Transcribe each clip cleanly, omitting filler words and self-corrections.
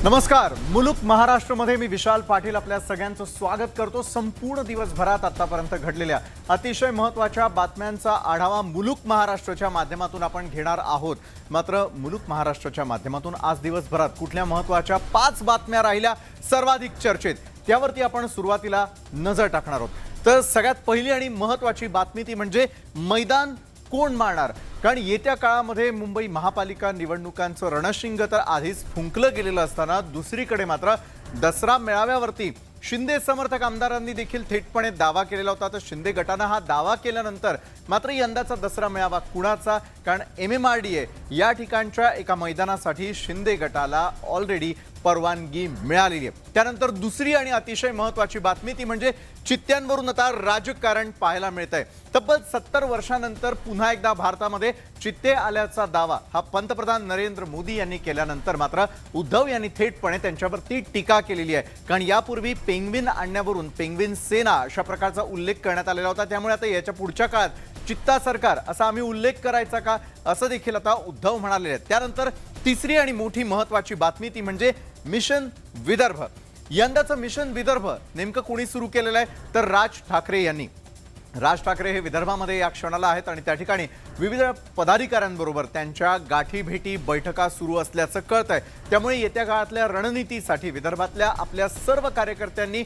नमस्कार. मुलुक महाराष्ट्रमध्ये मी विशाल पाटील आपल्या सगळ्यांचं स्वागत करतो. संपूर्ण दिवसभरात आतापर्यंत घडलेल्या अतिशय महत्त्वाच्या बातम्यांचा आढावा मुलुक महाराष्ट्राच्या माध्यमातून आपण घेणार आहोत. मात्र मुलुक महाराष्ट्राच्या माध्यमातून आज दिवसभरात कुठल्या महत्त्वाच्या 5 बातम्या राहिल्या सर्वाधिक चर्चेत त्यावरती आपण सुरुवातीला नजर टाकणार आहोत. तर सगळ्यात पहिली आणि महत्त्वाची बातमी ती म्हणजे मैदान कोण मारणार. कारण येत्या काळामध्ये मुंबई महापालिका निवडणुकांचं रणशिंग तर आधीच फुंकलं गेलेलं असताना दुसरीकडे मात्र दसरा मेळाव्यावरती शिंदे समर्थक आमदारांनी देखील थेटपणे दावा केलेला होता. तर शिंदे गटानं हा दावा केल्यानंतर मात्र यंदाचा दसरा मेळावा कुणाचा, कारण MMRDA या ठिकाणच्या एका मैदानासाठी शिंदे गटाला ऑलरेडी परवानगी मिळालेली आहे. त्यानंतर दुसरी आणि अतिशय महत्त्वाची बातमी ती म्हणजे चित्त्यांवरून आता राजकारण पाहायला मिळतंय. तब्बल 70 वर्षांनंतर पुन्हा एकदा भारतामध्ये चित्ते आल्याचा दावा हा पंतप्रधान नरेंद्र मोदी यांनी केल्यानंतर मात्र उद्धव यांनी थेटपणे त्यांच्यावरती टीका केलेली आहे. कारण यापूर्वी पेंग्विन आणण्यावरून पेंग्विन सेना अशा प्रकारचा उल्लेख करण्यात आलेला होता. त्यामुळे आता याच्या पुढच्या काळात चित्ता सरकार असा आम्ही उल्लेख करायचा का असं देखील आता उद्धव म्हणाले आहेत. त्यानंतर तिसरी आणि मोठी महत्त्वाची बातमी ती म्हणजे मिशन विदर्भ. यंदाचं मिशन विदर्भ नेमकं कोणी सुरू केलेलं आहे तर राज ठाकरे यांनी. राज ठाकरे हे विदर्भामध्ये या क्षणाला आहेत आणि त्या ठिकाणी विविध पदाधिकाऱ्यांबरोबर त्यांच्या गाठी भेटी बैठका सुरू असल्याचं कळतंय. त्यामुळे येत्या काळातल्या रणनीतीसाठी विदर्भातल्या आपल्या सर्व कार्यकर्त्यांनी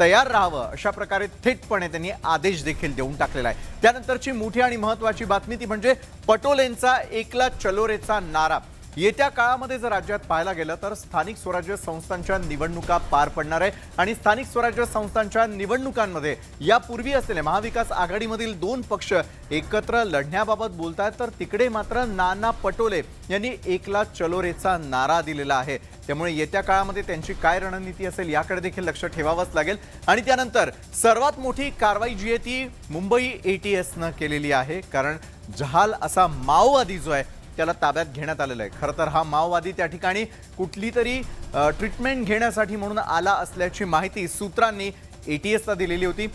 तयार राहावं अशा प्रकारे थेटपणे त्यांनी आदेश देखील देऊन टाकलेला आहे. त्यानंतरची मोठी आणि महत्त्वाची बातमी ती म्हणजे पटोलेंचा एकला चलो रेचा नारा. येत्या काळामध्ये जर राज्यात पाहायला गेलं तर स्थानिक स्वराज्य संस्थांच्या निवडणुका पार पडणार आहे आणि स्थानिक स्वराज्य संस्थांच्या निवडणुकांमध्ये यापूर्वी असलेले महाविकास आघाडीमधील 2 पक्ष एकत्र लढण्याबाबत बोलतात. तर तिकडे मात्र नाना पटोले यांनी एकला चलो रेचा नारा दिलेला आहे. त्यामुळे येत्या काळामध्ये त्यांची काय रणनीती असेल याकडे देखील लक्ष ठेवावंच लागेल. आणि त्यानंतर सर्वात मोठी कारवाई जी आहे ती मुंबई ATSनं केलेली आहे. कारण जहाल असा माओवादी जो आहे त्याला ताब्यात घेण्यात आलेला आहे. खरं तर हा माओवादी त्या ठिकाणी कुठली तरी ट्रीटमेंट घेण्यासाठी म्हणून आला असल्याची माहिती सूत्रांनी ATSला दिलेली होती.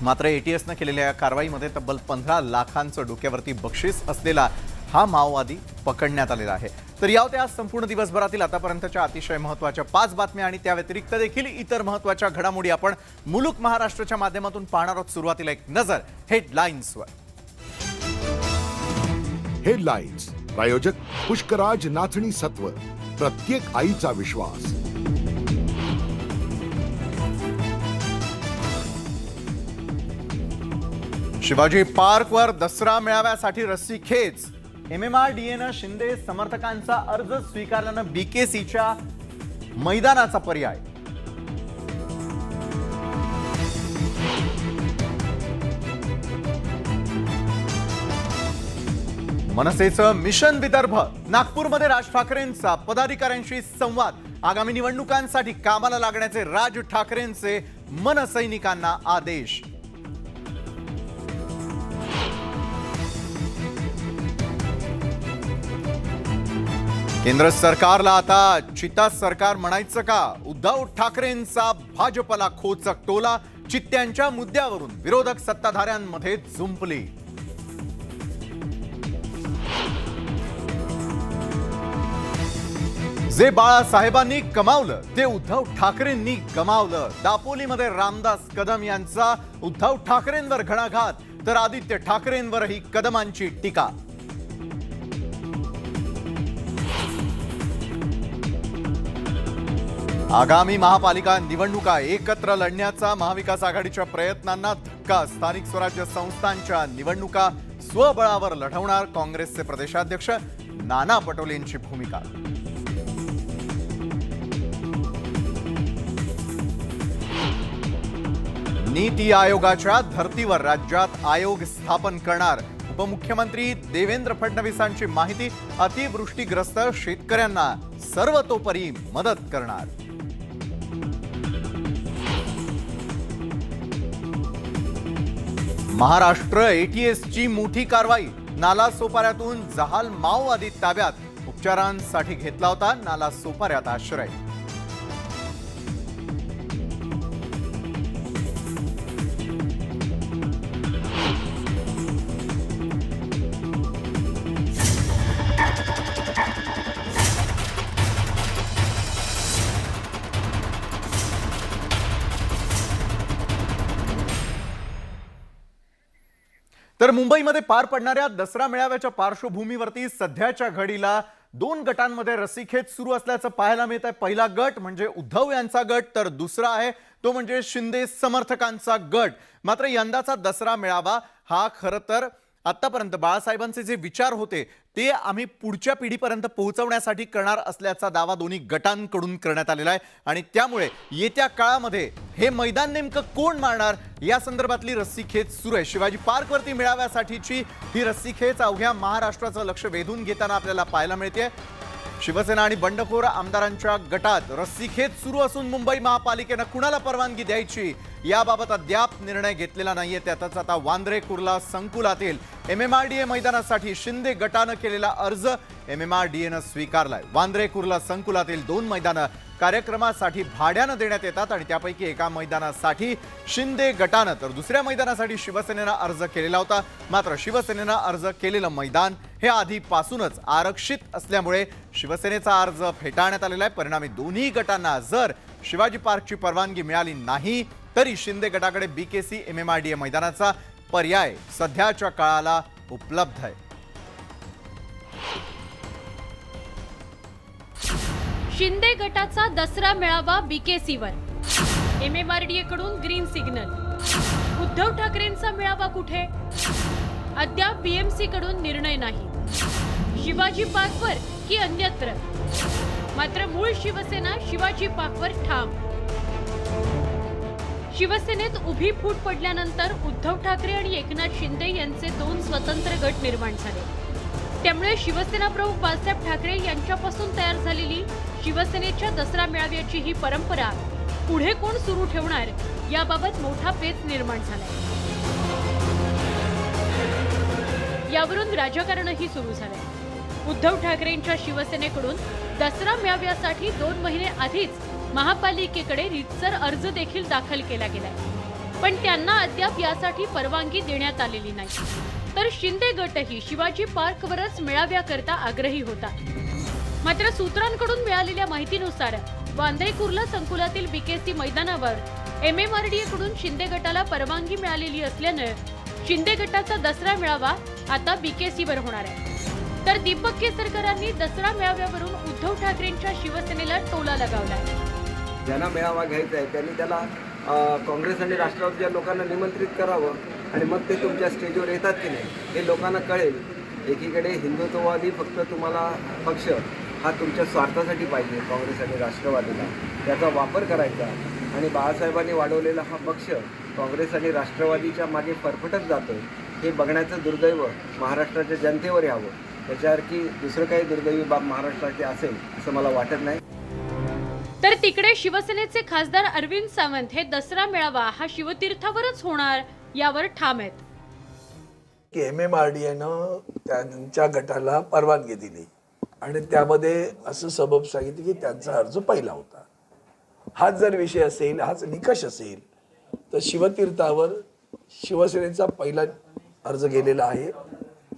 मात्र ATSनं केलेल्या या कारवाईमध्ये तब्बल 15 लाखांचं डोक्यावरती बक्षीस असलेला हा माओवादी पकडण्यात आलेला आहे. तर या होत्या संपूर्ण दिवसभरातील आतापर्यंतच्या अतिशय महत्त्वाच्या 5 बातम्या आणि त्या व्यतिरिक्त देखील इतर महत्त्वाच्या घडामोडी आपण मुलुक महाराष्ट्राच्या माध्यमातून पाहणार आहोत. सुरुवातीला एक नजर हेडलाईन्सवर. हेडलाईन्स प्रायोजक पुष्कराज नाचणी सत्व, प्रत्येक आईचा विश्वास. शिवाजी पार्कवर दसरा मेळाव्यासाठी रस्सीखेच. MMRDAनं शिंदे समर्थकांचा अर्ज स्वीकारल्यानं BKCच्या मैदानाचा पर्याय. मनसेचं मिशन विदर्भ. नागपूरमध्ये राज ठाकरेंचा पदाधिकाऱ्यांशी संवाद. आगामी निवडणुकांसाठी कामाला लागण्याचे राज ठाकरेंचे मनसैनिकांना आदेश. केंद्र सरकारला आता चित्ता सरकार म्हणायचं का. उद्धव ठाकरेंचा भाजपला खोचक टोला. चित्त्यांच्या मुद्द्यावरून विरोधक सत्ताधाऱ्यांमध्ये जुंपली. जे बाळासाहेबांनी कमावलं ते उद्धव ठाकरेंनी गमावलं. दापोलीमध्ये रामदास कदम यांचा उद्धव ठाकरेंवर घणाघात तर आदित्य ठाकरेंवरही कदमांची टीका. आगामी महापालिका निवडणुका एकत्र लढण्याचा महाविकास आघाडीच्या प्रयत्नांना धक्का. स्थानिक स्वराज्य संस्थांच्या निवडणुका स्वबळावर लढवणार काँग्रेसचे प्रदेशाध्यक्ष नाना पटोलेंची भूमिका. नीती आयोगाच्या धर्तीवर राज्यात आयोग स्थापन करणार. उपमुख्यमंत्री देवेंद्र फडणवीसांची माहिती. अतिवृष्टीग्रस्त शेतकऱ्यांना सर्वतोपरी मदत करणार. महाराष्ट्र ATSची मोठी कारवाई. नालासोपाऱ्यातून जहाल माओवादी ताब्यात. उपचारांसाठी घेतला होता नालासोपाऱ्यात आश्रय. तर मुंबईमध्ये पार पडणाऱ्या दसरा मेळाव्याच्या पार्श्वभूमीवरती सध्याच्या घडीला दोन गटांमध्ये रस्सीखेच सुरू असल्याचं पाहायला मिळत आहे। पहिला गट म्हणजे उद्धव यांचा गट, तर दुसरा आहे तो म्हणजे शिंदे समर्थकांचा गट। मात्र यंदाचा दसरा मेळावा हा खरं तर आतापर्यंत बाळासाहेबांचे जे विचार होते ते आम्ही पुढच्या पिढीपर्यंत पोहोचवण्यासाठी करणार असल्याचा दावा दोन्ही गटांकडून करण्यात आलेला आहे आणि त्यामुळे येत्या काळामध्ये हे मैदान नेमकं कोण मारणार या संदर्भातली रस्सीखेच सुरू आहे। शिवाजी पार्कवरती मेळाव्यासाठीची ही रस्सीखेच अवघ्या महाराष्ट्राचं लक्ष वेधून घेताना आपल्याला पाहायला मिळते। शिवसेना आणि बंडखोर आमदारांच्या गटात रस्सीखेच सुरू असून मुंबई महापालिकेनं कुणाला परवानगी द्यायची याबाबत अद्याप निर्णय घेतलेला नाहीये। त्यातच आता वांद्रे कुर्ला संकुलातील MMRDA मैदानासाठी शिंदे गटानं केलेला अर्ज MMRDAनं स्वीकारलाय। वांद्रे कुर्ला संकुलातील दोन मैदानं कार्यक्रमासाठी भाड्यानं देण्यात येतात आणि त्यापैकी एका मैदानासाठी शिंदे गटानं तर दुसऱ्या मैदानासाठी शिवसेनेनं अर्ज केलेला होता। मात्र शिवसेनेनं अर्ज केलेलं मैदान हे आधीपासूनच आरक्षित असल्यामुळे शिवसेनेचा अर्ज फेटाळण्यात आलेला आहे। परिणामी दोन्ही गटांना जर शिवाजी पार्कची परवानगी मिळाली नाही तरी शिंदे गटाकडे BKC MMRDA मैदानाचा पर्याय सध्याच्या काळाला उपलब्ध आहे। शिंदे गटाचा दसरा मेळावा BKCवर, MMRDA कडून ग्रीन सिग्नल। उद्धव ठाकरेंचा मेळावा कुठे? अद्याप BMC कडून निर्णय नाही। शिवाजी पार्कवर की अन्यत्र? मात्र मूळ शिवसेना शिवाजी पार्कवर ठाम। शिवसेनेत उभी फूट पडल्यानंतर उद्धव ठाकरे आणि एकनाथ शिंदे यांचे दोन स्वतंत्र गट निर्माण झाले। त्यामुळे शिवसेना प्रमुख बाळासाहेब ठाकरे यांच्यापासून तयार झालेली शिवसेनेच्या दसरा मेळाव्याची ही परंपरा पुढे कोण सुरू ठेवणार याबाबत मोठा पेच निर्माण झालाय। यावरून राजकारणही सुरू झालंय। उद्धव ठाकरेंच्या शिवसेनेकडून दसरा मेळाव्यासाठी 2 महिने आधीच महापालिकेकडे रीतसर अर्ज देखील दाखल केला गेलाय, पण त्यांना अद्याप यासाठी परवानगी देण्यात आलेली नाही। तर शिंदे गटही शिवाजी पार्कवरच मेळाव्याकरता आग्रही होता। मात्र सूत्रांकडून मिळालेल्या माहितीनुसार वांद्रे कुर्ला संकुलातील BKC मैदानावर MMRDA कडून शिंदे गटाला परवानगी मिळालेली असल्यानं शिंदे गटाचा दसरा मेळावा आता BKCवर होणार आहे। तर दीपक केसरकरांनी दसरा मेळाव्यावरून उद्धव ठाकरेंच्या शिवसेनेला टोला लगावलाय। ज्यांना मेळावा घ्यायचा आहे त्यांनी त्याला काँग्रेस आणि राष्ट्रवादीच्या लोकांना निमंत्रित करावं आणि मग ते तुमच्या स्टेजवर येतात की नाही हे लोकांना कळेल। एकीकडे हिंदुत्ववादी फक्त तुम्हाला पक्ष हा तुमच्या स्वार्थासाठी पाहिजे, काँग्रेस आणि राष्ट्रवादीला त्याचा वापर करायचा आणि बाळासाहेबांनी वाढवलेला हा पक्ष काँग्रेस आणि राष्ट्रवादीच्या मागे फरफटत जातोय हे बघण्याचं दुर्दैव महाराष्ट्राच्या जनतेवर यावं। त्याच्यासारखी दुसरं काही दुर्दैवी बाब महाराष्ट्राची असेल असं मला वाटत नाही। तर तिकडे शिवसेनेचे खासदार अरविंद सावंत हे दसरा मेळावा हा शिवतीर्थावरच होणार यावर ठाम आहेत। की MMRDAनं त्यांच्या गटाला परवानगी दिली आणि त्यामध्ये असं सबब सांगितलं की त्यांचा अर्ज पहिला होता। हाच जर विषय असेल, हाच निकष असेल तर शिवतीर्थावर शिवसेनेचा पहिला अर्ज गेलेला आहे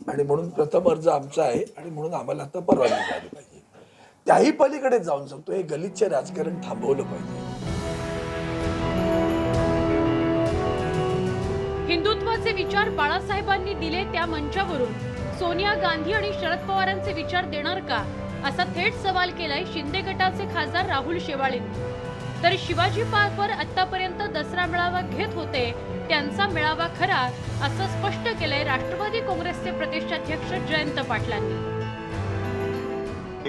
आणि म्हणून प्रथम अर्ज आमचा आहे आणि म्हणून आम्हाला आता परवानगी मिळाली पाहिजे। त्याही पलीकडे जाऊन सांगतो हे गलिच्छ राजकारण थांबवलं पाहिजे। हिंदुत्वाचे विचार बाळासाहेबांनी दिले त्या मंचावरून सोनिया गांधी आणि शरद पवारांचे विचार देणार का असा थेट सवाल केलाय शिंदे गटाचे खासदार राहुल शेवाळेंनी। तर शिवाजी पार्कवर आतापर्यंत दसरा मेळावा घेत होते त्यांचा मेळावा खरा असं स्पष्ट केलंय राष्ट्रवादी काँग्रेसचे प्रदेशाध्यक्ष जयंत पाटलांनी।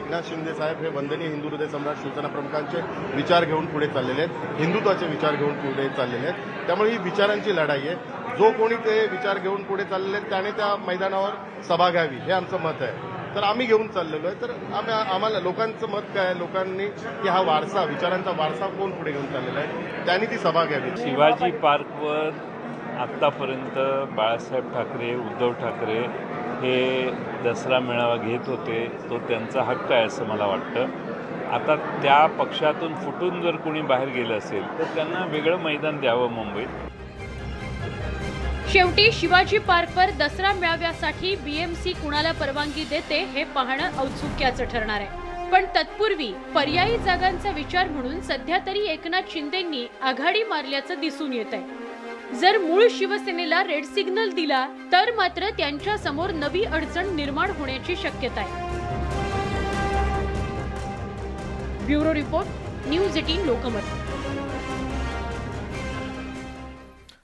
एकनाथ शिंदे साहेब हे वंदनीय हिंदू हृदय सम्राट शिवसेना प्रमुखांचे विचार घेऊन पुढे चाललेले आहेत, हिंदुत्वाचे विचार घेऊन पुढे चाललेले आहेत। त्यामुळे ही विचारांची लढाई आहे। जो कोणी ते विचार घेऊन पुढे चाललेले आहेत त्याने त्या मैदानावर सभा घ्यावी हे आमचं मत आहे। तर आम्ही घेऊन चाललेलो आहे। तर आम्हाला लोकांचं मत काय आहे, लोकांनी की हा वारसा विचारांचा वारसा कोण पुढे घेऊन चाललेला आहे त्यांनी ती सभा घ्यावी। शिवाजी पार्कवर आत्तापर्यंत बाळासाहेब ठाकरे, उद्धव ठाकरे हे दसरा मेळावा घेत होते, तो त्यांचा हक्क आहे असं मला वाटतं। आता त्या पक्षातून फुटून जर कोणी बाहेर गेलं असेल तर त्यांना वेगळं मैदान द्यावं मुंबईत। शेवटी शिवाजी पार्कवर दसरा मेळाव्यासाठी BMC कुणाला परवानगी देते हे पाहणं औत्सुक्याचं ठरणार आहे। पण तत्पूर्वी पर्यायी जागांचा विचार म्हणून सध्या तरी एकनाथ शिंदेंनी आघाडी मारल्याचं दिसून येत आहे। जर मूळ शिवसेनेला रेड सिग्नल दिला तर मात्र त्यांच्या समोर नवी अडचण निर्माण होण्याची शक्यता आहे. Bureau report, news 18 Lokmat.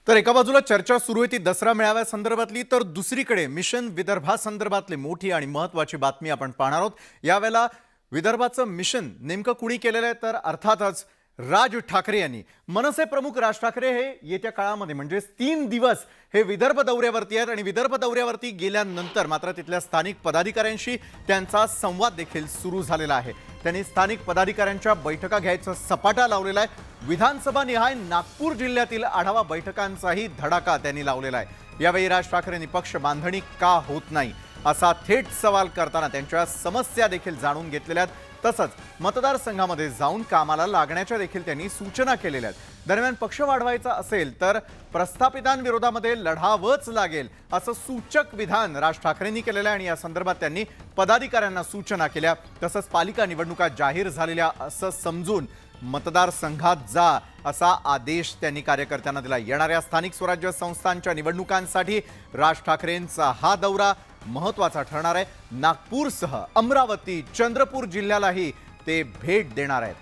तर एका बाजूला चर्चा सुरू आहे ती दसरा मेळाव्यासंदर्भातली, तर दुसरीकडे मिशन विदर्भासंदर्भातली मोठी आणि महत्त्वाची बातमी आपण पाहणार आहोत. यावेळेला विदर्भाचं मिशन नेमकं कुणी केलेलं आहे, तर अर्थातच राज ठाकरे यांनी. मनसे प्रमुख राज ठाकरे हे येत्या काळामध्ये म्हणजे 3 दिवस हे विदर्भ दौऱ्यावरती आहेत आणि विदर्भ दौऱ्यावरती गेल्यानंतर मात्र तिथल्या स्थानिक पदाधिकाऱ्यांशी त्यांचा संवाद देखील सुरू झालेला आहे. त्यांनी स्थानिक पदाधिकाऱ्यांच्या बैठका घ्यायचा सपाटा लावलेला आहे. विधानसभा निहाय नागपूर जिल्ह्यातील आढावा बैठकांचाही धडाका त्यांनी लावलेला आहे. यावेळी राज ठाकरेंनी पक्ष बांधणी का होत नाही असा थेट सवाल करताना त्यांच्या समस्या देखील जाणून घेतलेल्या आहेत. तसंच मतदारसंघामध्ये जाऊन कामाला लागण्याच्या देखील त्यांनी सूचना केलेल्या आहेत. दरम्यान पक्ष वाढवायचा असेल तर प्रस्थापितांविरोधामध्ये लढावंच लागेल असं सूचक विधान राज ठाकरेंनी केलेलं आहे आणि या संदर्भात त्यांनी पदाधिकाऱ्यांना सूचना केल्या. तसंच पालिका निवडणुका जाहीर झालेल्या असं समजून मतदारसंघात जा असा आदेश त्यांनी कार्यकर्त्यांना दिला. येणाऱ्या स्थानिक स्वराज्य संस्थांच्या निवडणुकांसाठी राज ठाकरेंचा हा दौरा महत्त्वाचा ठरणार आहे. नागपूरसह अमरावती, चंद्रपूर जिल्ह्यालाही ते भेट देणार आहेत.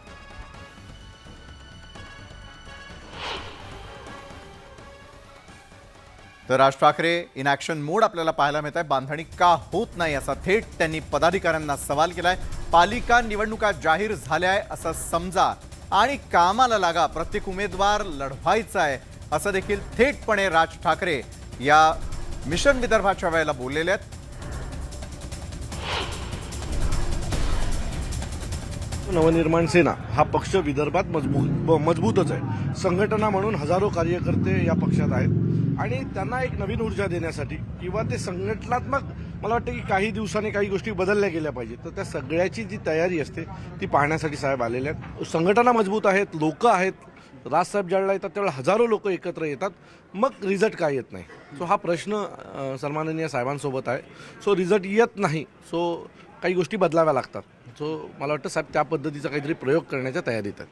तर राज ठाकरे इन ॲक्शन मोड आपल्याला पाहायला मिळत आहे. बांधणी का होत नाही असा थेट त्यांनी पदाधिकाऱ्यांना सवाल केलाय. पालिका निवडणुका जाहीर झाल्या आहे असं समजा आणि कामाला लागा, प्रत्येक उमेदवार लढवायचा आहे असं देखील थेटपणे राज ठाकरे या मिशन विदर्भाच्या वेळेला बोललेले आहेत. नवनिर्माण सेना हा पक्ष विदर्भात मजबूतच आहे. संघटना म्हणून हजारो कार्यकर्ते या पक्षात आहेत आणि त्यांना एक नवीन ऊर्जा देण्यासाठी किंवा ते संघटनात्मक, मला वाटतं की काही दिवसांनी काही गोष्टी बदलल्या गेल्या पाहिजेत, तर त्या सगळ्याची जी तयारी असते ती पाहण्यासाठी साहेब आलेले आहेत. संघटना मजबूत आहेत, लोक आहेत. राजसाहेब ज्यावेळेला येतात त्यावेळेला हजारो लोक एकत्र येतात, मग रिझल्ट काय येत नाही. सो हा प्रश्न सन्माननीय साहेबांसोबत आहे. सो रिझल्ट येत नाही, सो काही गोष्टी बदलाव्या लागतात. सो मला वाटतं साहेब त्या पद्धतीचा काहीतरी प्रयोग करण्याच्या तयारीत आहेत.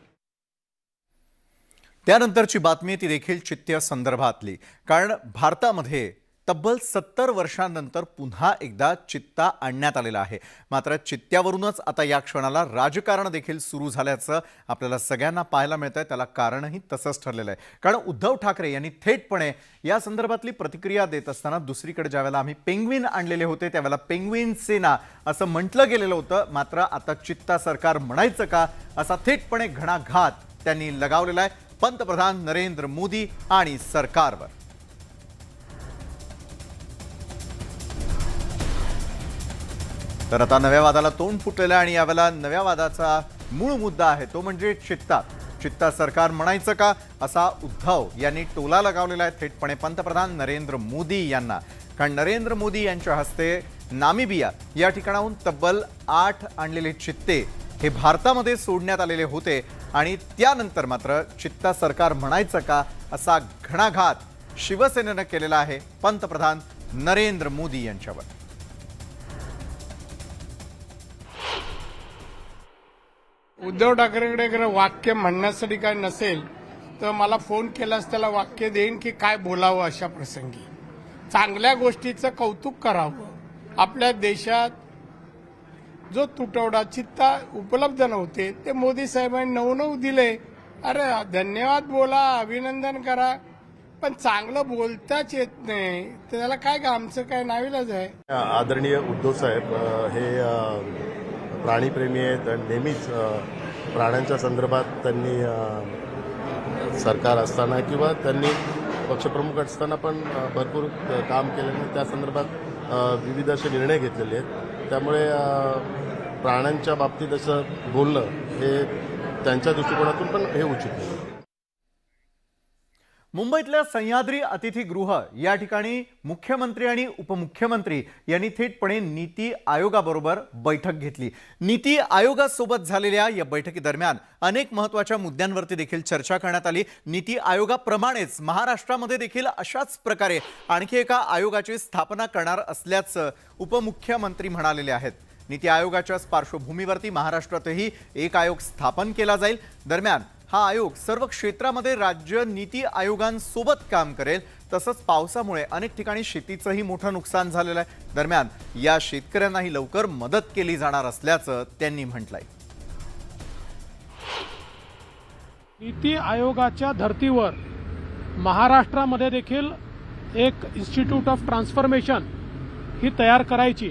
त्यानंतरची बातमी ती देखील चित्त्या संदर्भातली, कारण भारतामध्ये तब्बल 70 वर्षांनंतर पुन्हा एकदा चित्ता आणण्यात आलेला आहे. मात्र चित्त्यावरूनच आता या क्षणाला राजकारण देखील सुरू झाल्याचं आपल्याला सगळ्यांना पाहायला मिळत आहे. त्याला कारणही तसंच ठरलेलं आहे, कारण उद्धव ठाकरे यांनी थेटपणे या संदर्भातली प्रतिक्रिया देत असताना दुसरीकडे ज्यावेळेला आम्ही पेंग्विन आणलेले होते त्यावेळेला पेंग्विन सेना असं म्हटलं गेलेलं होतं. मात्र आता चित्ता सरकार म्हणायचं का असा थेटपणे घणाघात त्यांनी लगावलेला आहे पंतप्रधान नरेंद्र मोदी आणि सरकारवर. तर आता नव्या वादाला तोंड फुटलेलं आहे आणि यावेळेला नव्या वादाचा मूळ मुद्दा आहे तो म्हणजे चित्ता सरकार म्हणायचं का असा उद्धव यांनी टोला लगावलेला आहे थेटपणे पंतप्रधान नरेंद्र मोदी यांना. कारण नरेंद्र मोदी यांच्या हस्ते नामिबिया या ठिकाणाहून तब्बल 8 आणलेले चित्ते हे भारतामध्ये सोडण्यात आलेले होते आणि त्यानंतर मात्र चित्ता सरकार म्हणायचं का असा घणाघात शिवसेनेनं केलेला आहे पंतप्रधान नरेंद्र मोदी यांच्यावर. उद्धव ठाकरेंकडे वाक्य म्हणण्यासाठी काय नसेल तर मला फोन केलास त्याला वाक्य देईन की काय बोलावं अशा प्रसंगी. चांगल्या गोष्टीचं कौतुक करावं. आपल्या देशात जो तुटवडा चित्ता उपलब्ध नव्हते ते मोदी साहेबांनी 9 दिले. अरे धन्यवाद बोला, अभिनंदन करा, पण चांगलं बोलताच येत नाही तर त्याला काय का आमचं काय नाविलाज आहे. आदरणीय उद्धव साहेब हे प्राणीप्रेमी आहेत आणि नेहमीच प्राण्यांच्या संदर्भात त्यांनी सरकार असताना किंवा त्यांनी पक्षप्रमुख असताना पण भरपूर काम केल्याने त्या संदर्भात विविध असे निर्णय घेतलेले आहेत. त्यामुळे प्राण्यांच्या बाबतीत असं बोलणं हे त्यांच्या दृष्टिकोनातून पण हे उचित आहे. मुंबईतल्या सह्याद्री अतिथीगृह या ठिकाणी मुख्यमंत्री आणि उपमुख्यमंत्री यांनी थेटपणे नीती आयोगाबरोबर बैठक घेतली. नीती आयोगासोबत झालेल्या या बैठकीदरम्यान अनेक महत्त्वाच्या मुद्द्यांवरती देखील चर्चा करण्यात आली. नीती आयोगाप्रमाणेच महाराष्ट्रामध्ये देखील अशाच प्रकारे आणखी एका आयोगाची स्थापना करणार असल्याचं उपमुख्यमंत्री म्हणालेले आहेत. नीती आयोगाच्या पार्श्वभूमीवरती महाराष्ट्रातही एक आयोग स्थापन केला जाईल. दरम्यान हा आयोग सर्व क्षेत्रामध्ये राज्य नीती आयोगांसोबत काम करेल. तसंच पावसामुळे अनेक ठिकाणी शेतीचंही मोठं नुकसान झालेलं आहे. दरम्यान या शेतकऱ्यांनाही लवकर मदत केली जाणार असल्याचं त्यांनी म्हटलंय. नीती आयोगाच्या धर्तीवर महाराष्ट्रामध्ये देखील एक इन्स्टिट्यूट ऑफ ट्रान्सफॉर्मेशन ही तयार करायची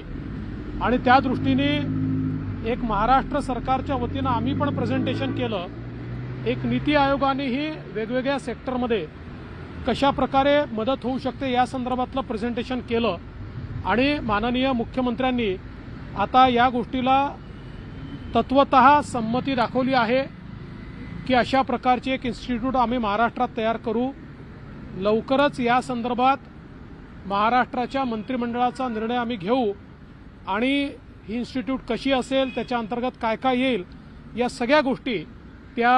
आणि त्या दृष्टीने एक महाराष्ट्र सरकारच्या वतीनं आम्ही पण प्रेझेंटेशन केलं. एक नीती आयोगानेही वेगवेगळ्या सेक्टरमध्ये कशा प्रकारे मदत होऊ शकते या संदर्भातलं प्रेझेंटेशन केलं आणि माननीय मुख्यमंत्र्यांनी आता या गोष्टीला तत्वतः संमती दाखवली आहे की अशा प्रकारची एक इन्स्टिट्यूट आम्ही महाराष्ट्रात तयार करू. लवकरच या संदर्भात महाराष्ट्राच्या मंत्रिमंडळाचा निर्णय आम्ही घेऊ आणि ही इन्स्टिट्यूट कशी असेल, त्याच्या अंतर्गत काय काय येईल, या सगळ्या गोष्टी त्या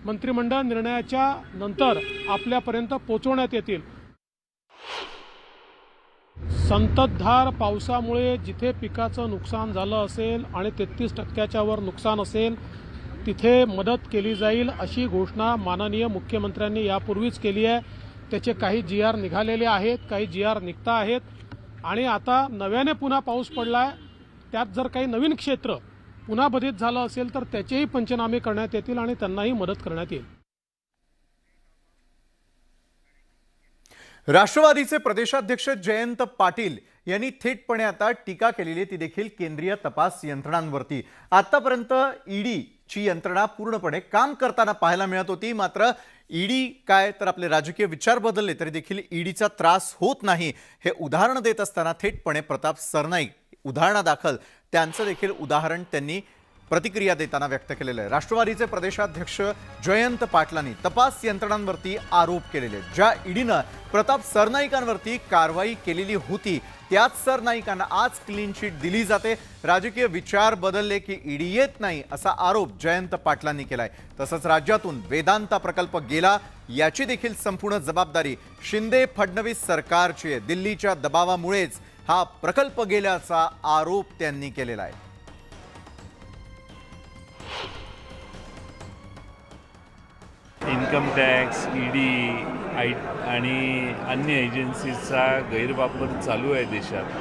मंत्रिमंडळ निर्णयाच्या नंतर आपल्यापर्यंत पोहोचवण्यात येतील. संततधार पावसामुळे जिथे पिकाचं नुकसान झालं असेल आणि 33% वर नुकसान असेल तिथे मदत केली जाईल अशी घोषणा माननीय मुख्यमंत्र्यांनी यापूर्वीच केली आहे. त्याचे काही GR निघालेले आहेत, काही GR निघता आहेत आणि आता नव्याने पुन्हा पाऊस पडलाय. त्यात जर काही नवीन क्षेत्र पुन्हा बाधित झालं असेल तर त्याचेही पंचनामे करण्यात येतील आणि त्यांनाही मदत करण्यात येईल. राष्ट्रवादीचे प्रदेशाध्यक्ष जयंत पाटील यांनी थेटपणे आता टीका केलेली आहे, ती देखील केंद्रीय तपास यंत्रणांवरती. आतापर्यंत ईडीची यंत्रणा पूर्णपणे काम करताना पाहायला मिळत होती. मात्र ईडी काय तर आपले राजकीय विचार बदलले तरी देखील ईडीचा त्रास होत नाही हे उदाहरण देत असताना थेटपणे प्रताप सरनाईक उदाहरणादाखल त्यांचं देखील उदाहरण त्यांनी प्रतिक्रिया देताना व्यक्त केलेलं आहे. राष्ट्रवादीचे प्रदेशाध्यक्ष जयंत पाटलांनी तपास यंत्रणांवरती आरोप केलेले आहेत. ज्या ईडीनं प्रताप सरनाईकांवरती कारवाई केलेली होती त्याच सरनाईकांना आज क्लीन चिट दिली जाते. राजकीय विचार बदलले की ईडी येत नाही असा आरोप जयंत पाटलांनी केलाय. तसंच राज्यातून वेदांता प्रकल्प गेला याची देखील संपूर्ण जबाबदारी शिंदे फडणवीस सरकारची आहे. दिल्लीच्या दबावामुळेच हा प्रकल्प गेल्याचा आरोप त्यांनी केलेला आहे. इन्कम टॅक्स, ईडी आणि अन्य एजन्सीचा गैरवापर चालू आहे देशात,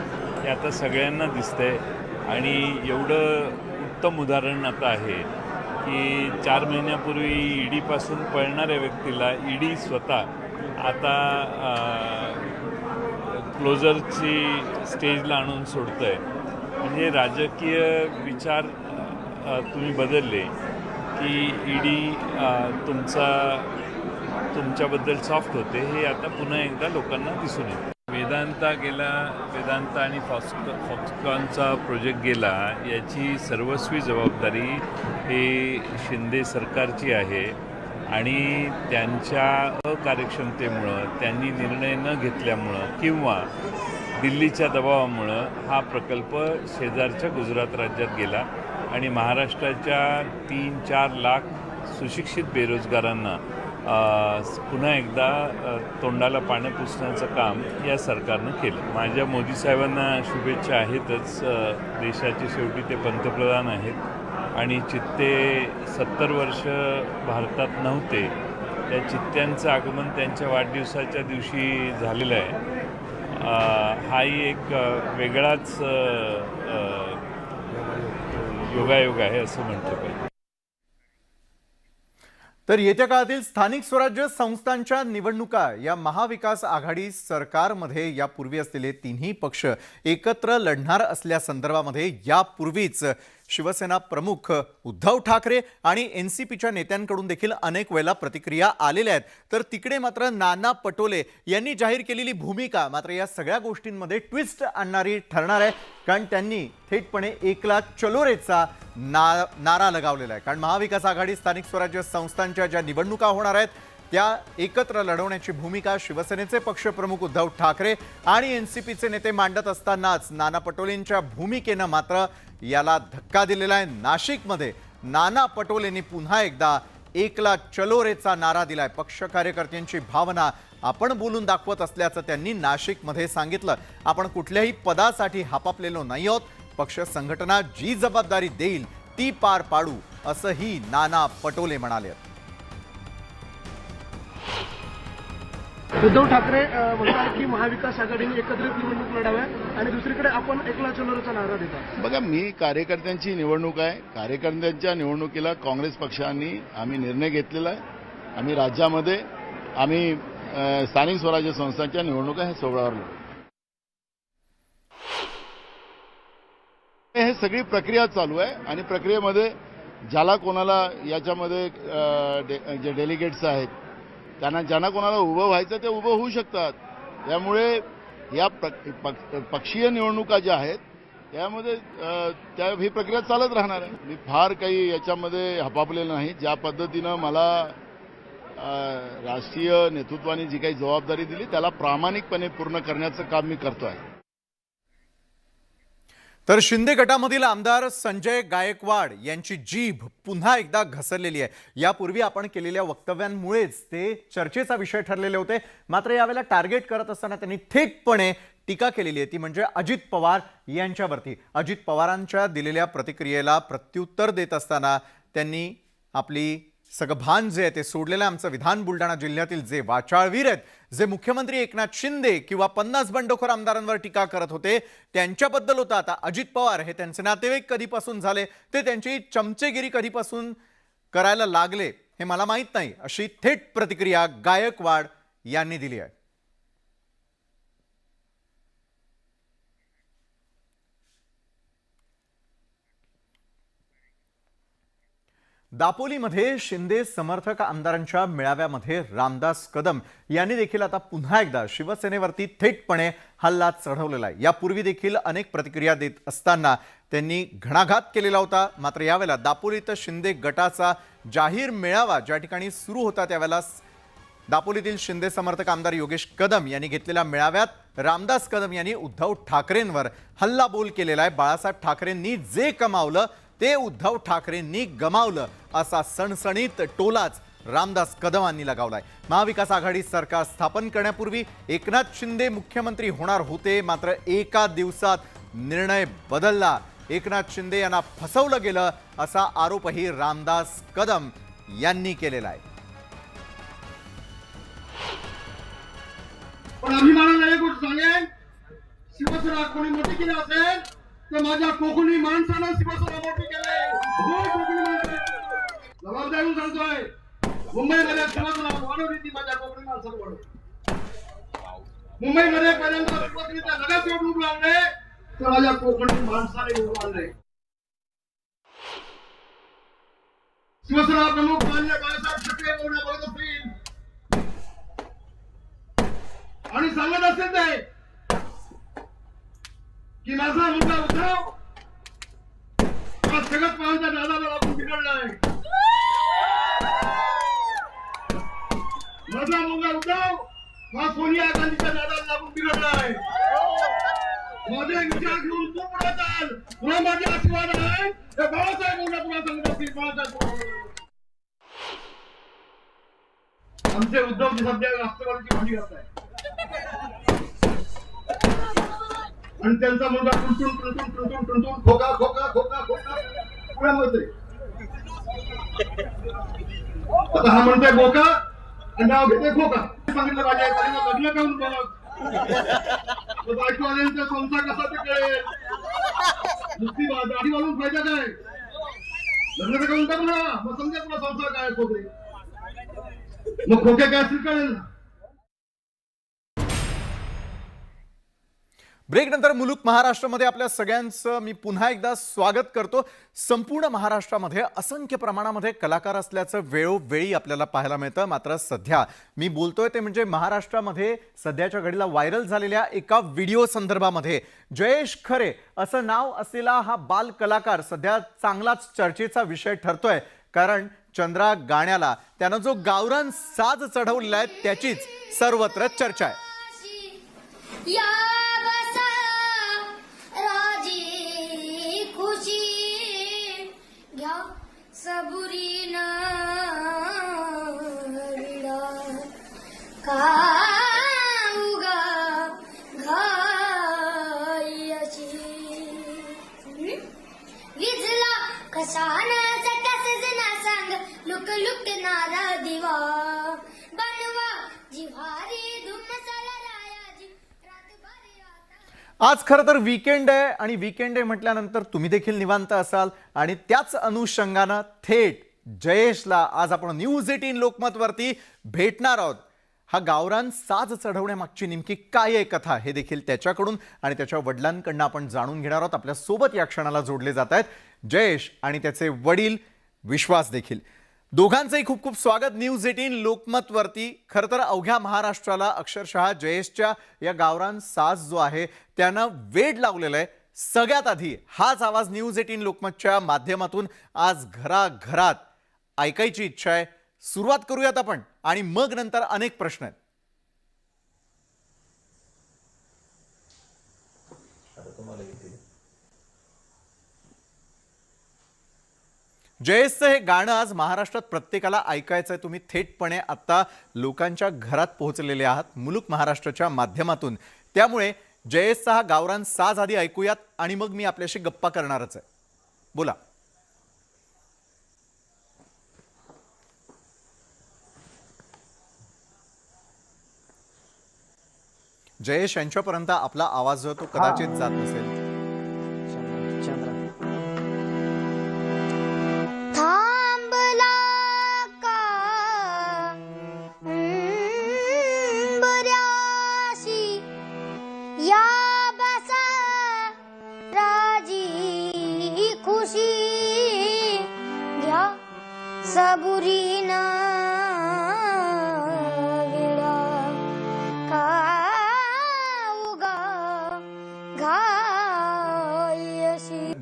हे आता सगळ्यांना दिसतंय. आणि एवढं उत्तम उदाहरण आता आहे की 4 महिन्यापूर्वी ईडीपासून पळणाऱ्या व्यक्तीला ईडी स्वतः आता क्लोजरची स्टेजला आणून सोडतंय. म्हणजे राजकीय विचार तुम्ही बदलले की ईडी तुमच्याबद्दल सॉफ्ट होते, हे आता पुन्हा एकदा लोकांना दिसून येतं. वेदांता गेला, वेदांता आणि फॉक्सकॉनचा प्रोजेक्ट गेला याची सर्वस्वी जबाबदारी हे शिंदे सरकारची आहे आणि त्यांच्या अकार्यक्षमतेमुळं, त्यांनी निर्णय न घेतल्यामुळं किंवा दिल्लीच्या दबावामुळं हा प्रकल्प शेजारच्या गुजरात राज्यात गेला आणि महाराष्ट्राच्या 3-4 लाख सुशिक्षित बेरोजगारांना पुन्हा एकदा तोंडाला पाणी पुसण्याचं काम या सरकारनं केलं. माझ्या मोदी साहेबांना शुभेच्छा आहेतच. देशाचे शेवटी ते पंतप्रधान आहेत आणि चित्ते 70 वर्ष भारतात नव्हते, त्या चित्त्यांचं आगमन त्यांच्या वाढदिवसाच्या दिवशी झालेलं आहे. हाही एक वेगळाच योगायोग आहे असं म्हटलं पाहिजे. तर येत्या काळातील स्थानिक स्वराज्य संस्थांच्या निवडणुका या महाविकास आघाडी सरकारमध्ये यापूर्वी असलेले तिन्ही पक्ष एकत्र लढणार असल्यासंदर्भामध्ये यापूर्वीच शिवसेना प्रमुख उद्धव ठाकरे आणि NCPच्या नेत्यांकडून देखील अनेक वेळेला प्रतिक्रिया आलेल्या आहेत. तर तिकडे मात्र नाना पटोले यांनी जाहीर केलेली भूमिका मात्र या सगळ्या गोष्टींमध्ये ट्विस्ट आणणारी ठरणार आहे. कारण त्यांनी थेटपणे एकला चलो रेचा नारा लगावलेला आहे. कारण महाविकास आघाडी स्थानिक स्वराज्य संस्थांच्या ज्या निवडणुका होणार आहेत त्या एकत्र लढवण्याची भूमिका शिवसेनेचे पक्षप्रमुख उद्धव ठाकरे आणि NCPचे नेते मांडत असतानाच नाना पटोलेंच्या भूमिकेनं मात्र याला धक्का दिलेला आहे. नाशिकमध्ये नाना पटोलेंनी पुन्हा एकदा एकला चलो रेचा नारा दिलाय. पक्ष कार्यकर्त्यांची भावना आपण बोलून दाखवत असल्याचं त्यांनी नाशिकमध्ये सांगितलं. आपण कुठल्याही पदासाठी हापापलेलो नाही आहोत. पक्ष संघटना जी जबाबदारी देईल ती पार पाडू असंही नाना पटोले म्हणाले. उद्धव ठाकरे म्हणतात की महाविकास आघाडीने एकत्रित निवडणूक लढाव्या आणि दुसरीकडे आपण एकला चलोरचा नारा देतात. बघा, मी कार्यकर्त्यांची निवडणूक आहे. कार्यकर्त्यांच्या निवडणुकीला काँग्रेस पक्षाने आम्ही निर्णय घेतलेला आहे. आम्ही राज्यामध्ये स्थानिक स्वराज्य संस्थांच्या निवडणुका हे 16 वर हे सगळी प्रक्रिया चालू आहे आणि प्रक्रियेमध्ये ज्याला कोणाला याच्यामध्ये जे डेलिगेट्स आहेत ज्यांना कोणाला उभं व्हायचं ते उभं होऊ शकतात. त्यामुळे या पक्षीय निवडणुका ज्या आहेत त्यामध्ये ही प्रक्रिया चालत राहणार आहे. मी फार काही याच्यामध्ये हपापलेलं नाही. ज्या पद्धतीनं मला राष्ट्रीय नेतृत्वाने जी काही जबाबदारी दिली त्याला प्रामाणिकपणे पूर्ण करण्याचं काम मी करतो आहे. तर शिंदे गटामधील आमदार संजय गायकवाड यांची जीभ पुन्हा एकदा घसरलेली आहे. यापूर्वी आपण केलेल्या वक्तव्यांमुळेच ते चर्चेचा विषय ठरलेले होते. मात्र यावेळेला टार्गेट करत असताना त्यांनी थेटपणे टीका केलेली आहे, ती म्हणजे अजित पवार यांच्यावरती. अजित पवारांच्या दिलेल्या प्रतिक्रियेला प्रत्युत्तर देत असताना त्यांनी आपली सगळं भान जे आहे ते सोडलेलं आहे. आमचं विधान बुलढाणा जिल्ह्यातील जे वाचाळवीर आहेत, जे मुख्यमंत्री एकनाथ शिंदे किंवा 50 बंडखोर आमदारांवर टीका करत होते त्यांच्याबद्दल होता. आता अजित पवार हे त्यांचे नातेवाईक कधीपासून झाले, ते त्यांची चमचेगिरी कधीपासून करायला लागले हे मला माहीत नाही, अशी थेट प्रतिक्रिया गायकवाड यांनी दिली आहे. दापोलीमध्ये शिंदे समर्थक आमदारांच्या मेळाव्यामध्ये रामदास कदम यांनी देखील आता पुन्हा एकदा शिवसेनेवरती थेटपणे हल्ला चढवलेला आहे. यापूर्वी देखील अनेक प्रतिक्रिया देत असताना त्यांनी घणाघात केलेला होता. मात्र यावेळेला दापोलीत शिंदे गटाचा जाहीर मेळावा ज्या ठिकाणी सुरू होता त्यावेळेला दापोलीतील शिंदे समर्थक आमदार योगेश कदम यांनी घेतलेल्या मेळाव्यात रामदास कदम यांनी उद्धव ठाकरेंवर हल्लाबोल केलेला आहे. बाळासाहेब ठाकरेंनी जे कमावलं ते उद्धव ठाकरेंनी गमावलं असा सणसणीत टोलाच रामदास कदमांनी लगावलाय. महाविकास आघाडी सरकार स्थापन करण्यापूर्वी एकनाथ शिंदे मुख्यमंत्री होणार होते, मात्र एका दिवसात निर्णय बदलला. एकनाथ शिंदे यांना फसवलं गेलं असा आरोपही रामदास कदम यांनी केलेला आहे. पण अभिमानाने एक गोष्ट सांगेन, शिवसेना कोणी मोठी केली असेल तर माझ्या कोकणी माणसानं शिवसेना मोठी केली. कोकणी माणसं जबाबदारी सांगतोय, मुंबईमध्ये शिवसेना वाढवली ती माझ्या कोकणी माणसानं वाढवली. मुंबईमध्ये पहिल्यांदा शिवसेनेच्या नगरसेवक उभे आणले तर माझ्या कोकणी माणसाने उभे आणले. शिवसेना प्रमुख मान्य बाळासाहेब ठाकरे बोलण्या बघत असतील आणि सांगत असेल ते की माझा मुलगा उद्धव हा जगत पवारांच्या दादाला लागून बिघडलाय. माझा मुलगा उद्धव हा सोनिया गांधीच्या दादाला लागून बिघडलाय. माझे विचार घेऊन तू पुढे चाल, तुला माझे आशीर्वाद आहे हे बाळासाहेब मुलगा तुला सांगत असतील. बाळासाहेब आमचे उद्धवची सध्या राष्ट्रवादीची भांडी घालत आहे आणि त्यांचा मुलगा टुनटुन खोका खोका खोका खोका पुण्यामध्ये. आता हा म्हणतोय बोका आणि नाव घेतोय खोका. सांगितलं पाहिजे त्यांना लग्न करून बघ, बायकोवाल्यांचा संसार कसा ते कळेल. नुसती दाढी वाढून फायदा काय, लग्न तर करून टाक ना, मग समजा तुला संसार काय खोके, मग खोके काय असतील कळेल ना. ब्रेकनंतर मुलुक महाराष्ट्रामध्ये आपल्या सगळ्यांचं मी पुन्हा एकदा स्वागत करतो. संपूर्ण महाराष्ट्रामध्ये असंख्य प्रमाणामध्ये कलाकार असल्याचं वेळोवेळी आपल्याला पाहायला मिळतं. मात्र सध्या मी बोलतोय ते म्हणजे महाराष्ट्रामध्ये सध्याच्या घडीला व्हायरल झालेल्या एका व्हिडिओ संदर्भामध्ये जयेश खरे असं नाव असलेला हा बाल कलाकार सध्या चांगलाच चर्चेचा विषय ठरतोय. कारण चंद्रा गाण्याला त्यानं जो गावरान साज चढवलेला आहे त्याचीच सर्वत्र चर्चा आहे. सबुरी ना विजला कशानाचा सजना सांग लुक लुक नारा दिवा बनवा जिव्हारी आज खरं तर वीकेंड आहे आणि वीकेंड आहे म्हटल्यानंतर तुम्ही देखील निवांत असाल आणि त्याच अनुषंगानं थेट जयेशला आज आपण न्यूज 18 लोकमतवरती भेटणार आहोत. हा गावरान साज चढवण्यामागची नेमकी काय आहे कथा हे देखील त्याच्याकडून आणि त्याच्या वडिलांकडून आपण जाणून घेणार आहोत. आपल्या सोबत या क्षणाला जोडले जात आहेत जयेश आणि त्याचे वडील विश्वास देखील. दोघांचंही खूप खूप स्वागत न्यूज 18 लोकमतवरती. खरं तर अवघ्या महाराष्ट्राला अक्षरशः जयेशच्या या गावरान साज जो आहे त्यानं वेड लावलेलं आहे. सगळ्यात आधी हाच आवाज न्यूज 18 लोकमतच्या माध्यमातून आज घराघरात ऐकायची इच्छा आहे. सुरुवात करूयात आपण आणि मग नंतर अनेक प्रश्न आहेत. जयेशचं हे गाणं आज महाराष्ट्रात प्रत्येकाला ऐकायचं आहे. तुम्ही थेटपणे आता लोकांच्या घरात पोहोचलेले आहात मुलुक महाराष्ट्राच्या माध्यमातून. त्यामुळे जयेशचा हा गावरान साज आधी ऐकूयात आणि मग मी आपल्याशी गप्पा करणारच आहे. बोला. जयेश यांच्यापर्यंत आपला आवाज जो तो कदाचित जात नसेल. थांबला का बऱ्याशी या बसा राजी खुशी घ्या सबुरीनं विडा का उगा घायशी.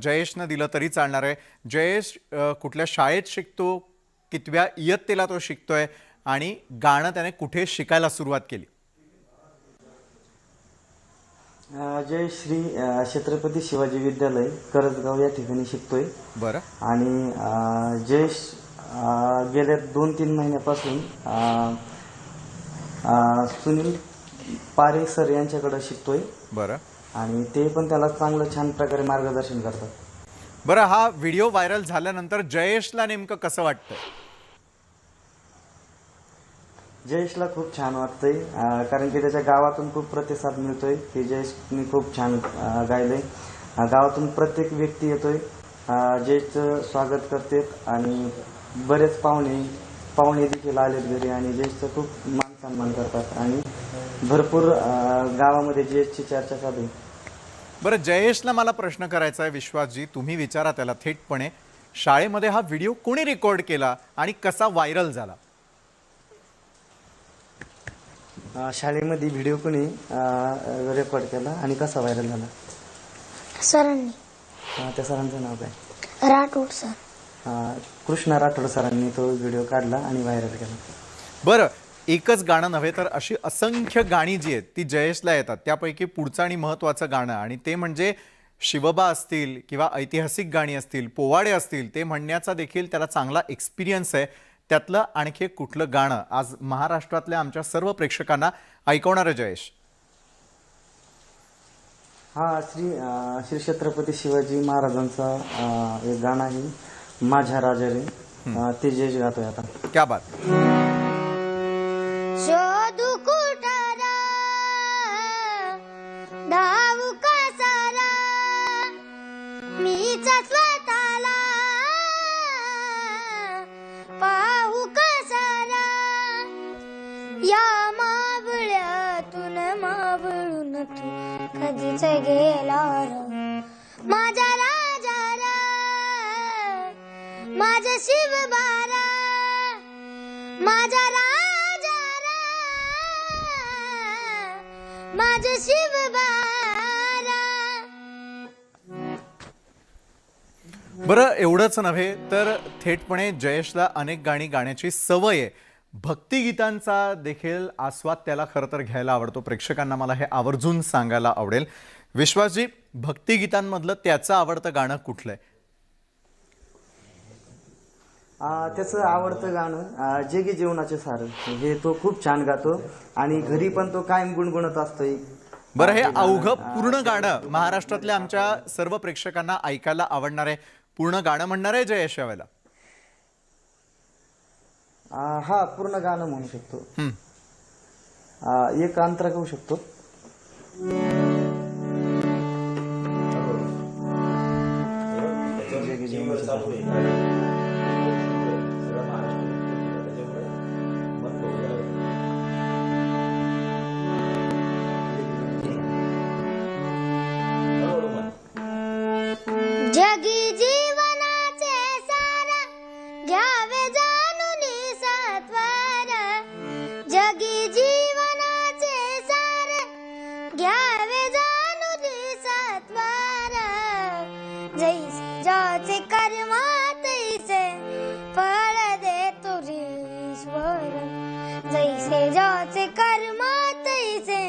जयेशनं दिलं तरी चालणार आहे. जयेश कुठल्या शाळेत शिकतो, कितव्या इयत्तेला तो शिकतोय आणि गाणं त्याने कुठे शिकायला सुरुवात केली? जय श्री छत्रपती शिवाजी विद्यालय करजगाव या ठिकाणी शिकतोय. बरं. आणि जयेश गेल्या 2-3 महिन्यापासून सुनील पारे सर यांच्याकडे शिकतोय. बरं. आणि ते पण त्याला चांगलं छान प्रकारे मार्गदर्शन करतात. बरं, हा व्हिडिओ व्हायरल झाल्यानंतर जयेशला नेमकं कसं वाटतं? जयेशला खूप छान वाटतंय कारण की त्याच्या गावातून खूप प्रतिसाद मिळतोय की जयेशने खूप छान गायलंय. गावातून प्रत्येक व्यक्ती येतोय, जयेशचं स्वागत करतात आणि बरेच पाहुणे देखील आलेत घरी आणि जयेशचं खूप मान सन्मान करतात आणि भरपूर गावामध्ये जयेशची चर्चा चालू आहे. बरं, जयेशला मला प्रश्न करायचा आहे. विश्वासजी, तुम्ही विचारा त्याला थेटपणे, शाळेमध्ये हा व्हिडिओ कोणी रेकॉर्ड केला आणि कसा व्हायरल झाला? शाळेमध्ये व्हिडिओ कोणी रेकॉर्ड केला आणि कसा व्हायरल झाला? सरांनी. त्या सरांचं नाव काय? राठोड सर. कृष्णा राठोड सरांनी तो व्हिडिओ काढला आणि व्हायरल केला. बरं, एकच गाणं नव्हे तर अशी असंख्य गाणी जी आहेत ती जयेशला येतात. त्यापैकी पुढचं आणि महत्त्वाचं गाणं आणि ते म्हणजे शिवबा असतील किंवा ऐतिहासिक गाणी असतील, पोवाडे असतील, ते म्हणण्याचा देखील त्याला चांगला एक्सपिरियन्स आहे. त्यातलं आणखी कुठलं गाणं आज महाराष्ट्रातल्या आमच्या सर्व प्रेक्षकांना ऐकवणार आहे जयेश? श्री छत्रपती शिवाजी महाराजांचा एक गाणं आहे, माझ्या राजा रे, ते जयेश गातोय आता. क्या बात. शोधू कुठारा धावू कसारा मीच स्वतःला पाहू कसारा या मावळ्यातून मावळून तू कधीच गेला माझा राजा रा माझा शिवबारा माझा राजा रा माझा शिवबारा. बरं, एवढंच नव्हे तर थेटपणे जयेशला अनेक गाणी गाण्याची सवय आहे. भक्तिगीतांचा देखील आस्वाद त्याला खरं तर घ्यायला आवडतो. प्रेक्षकांना मला हे आवर्जून सांगायला आवडेल. विश्वासजी, भक्तिगीतांमधलं त्याचं आवडतं गाणं कुठलं आहे? त्याचं आवडतं गाणं जेगी जीवनाचे सार, हे तो खूप छान गातो आणि घरी पण तो कायम गुणगुणत असतोय. बरं, हे अवघं पूर्ण गाणं महाराष्ट्रातल्या आमच्या सर्व प्रेक्षकांना ऐकायला आवडणार आहे. पूर्ण गाणं म्हणणार आहे जयेश यावेळेला? हा, पूर्ण गाणं म्हणू शकतो. एक अंतरा गाऊ शकतो. जगी जीवनाची चाहूल. जगी जीवनाचे सार घ्यावे जाणून सत्वर. जगी जीवनाचे सार घ्यावे जाणून सत्वर. जैसे ज्याचे कर्म तैसे फळ देतो ईश्वर. जैसे ज्याचे कर्म तैसे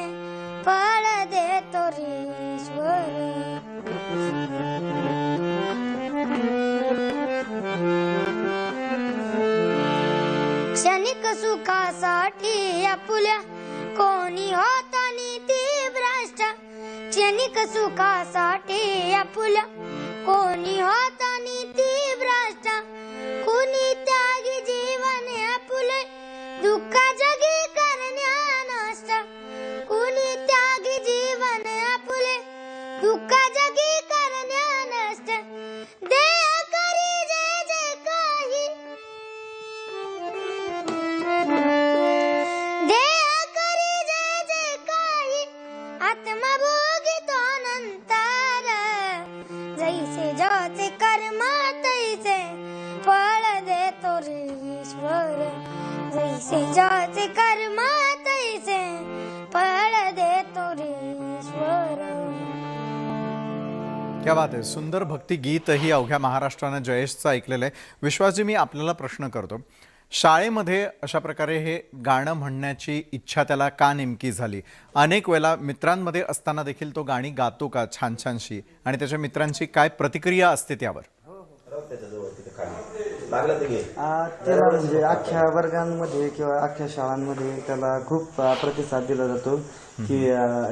फळ देतो ईश्वर. क्षणिक सुखासाठी आपुल्या कोणी होता नीती भ्रष्ट. क्षणिक सुखासाठी आपुल्या कोणी होता नीती भ्रष्ट. कुणी त्यागी जीवन आपुले दुःख जगी करण्या नष्ट. कुणी त्यागी जीवन आपुले दुःख जगी करण्या नष्ट. देह करी जे जे काही देह करी जे जे काही आत्मा भोगितो नंतर. जैसे ज्याचे कर्म तैसे फळ देतो ईश्वर. जैसे ज्याचे कर्म तैसे फळ देतो ईश्वर. क्या बात आहे. सुंदर भक्ती गीतही अवघ्या महाराष्ट्रानं जयेशचं ऐकलेलं आहे. विश्वासजी, मी आपल्याला प्रश्न करतो, शाळेमध्ये अशा प्रकारे हे गाणं म्हणण्याची इच्छा त्याला का नेमकी झाली? अनेक वेळेला मित्रांमध्ये असताना देखील तो गाणी गातो का छान छानशी, आणि त्याच्या मित्रांची काय प्रतिक्रिया असते त्यावर? त्याला म्हणजे अख्ख्या वर्गांमध्ये किंवा अख्ख्या शाळांमध्ये त्याला खूप प्रतिसाद दिला जातो की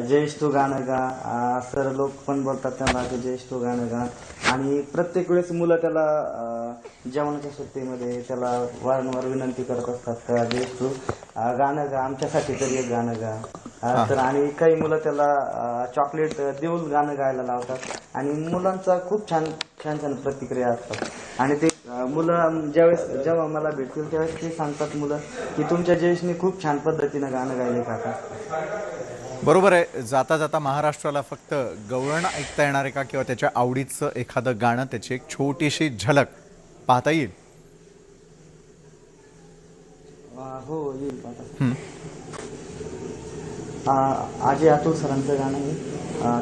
जयेश तू गाणं गा. सर लोक पण बोलतात त्याला की जयेश तू गाणं गा. आणि प्रत्येक वेळेस मुलं त्याला जेवणाच्या सुट्टीमध्ये त्याला वारंवार विनंती करत असतात का जयेश तू गाणं गा, आमच्यासाठी तरी एक गाणं गा. तर आणि काही मुलं त्याला चॉकलेट देऊन गाणं गायला लावतात. आणि मुलांचा खूप छान छान छान प्रतिक्रिया असतात. आणि ते मुलं जेव्हा मला भेटतील त्यावेळेस ते सांगतात मुलं की तुमच्या जयेशने खूप छान पद्धतीनं गाणं गायले काका. बरोबर आहे. जाता जाता महाराष्ट्राला फक्त गवळण ऐकता येणार आहे का, किंवा त्याच्या आवडीचं एखादं गाणं, त्याची एक छोटीशी झलक पाहता येईल? हो येईल आता. आजी अतुल सरांचं गाणं आहे,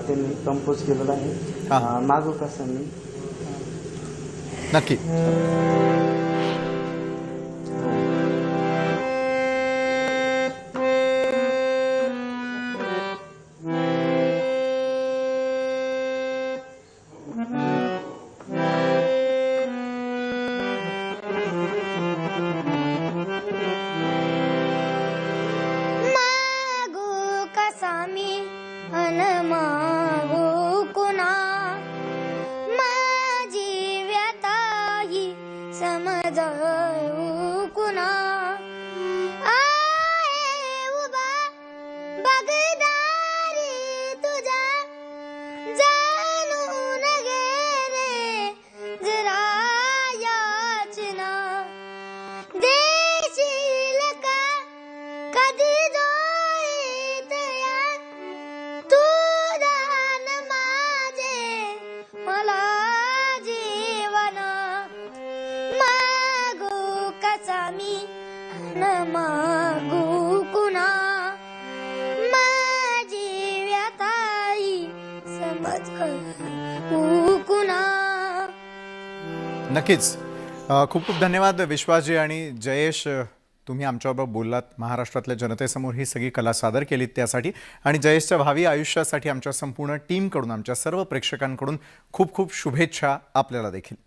त्यांनी कंपोज केलेलं आहे. मागू कसं मी. नक्की. मागू कसा मी अन मागू कुणा. माझी व्यताही समजावू कुणा. आहे उभा बगदारी तुझ्या जाणून घे रे जरा याचना. देशील का कधी जोळीत या तू दान माझे मला जीवन. मागू कसा मी अन मागू कुणा. माझी व्यताई समज कुणा. नक्कीच. खूप खूप धन्यवाद विश्वासजी. आणि जयेश, तुम्ही आमच्याबरोबर बोललात, महाराष्ट्रातल्या जनतेसमोर ही सगळी कला सादर केलीत त्यासाठी, आणि जयेशच्या भावी आयुष्यासाठी आमच्या संपूर्ण टीमकडून, आमच्या सर्व प्रेक्षकांकडून खूप खूप शुभेच्छा आपल्याला देखील.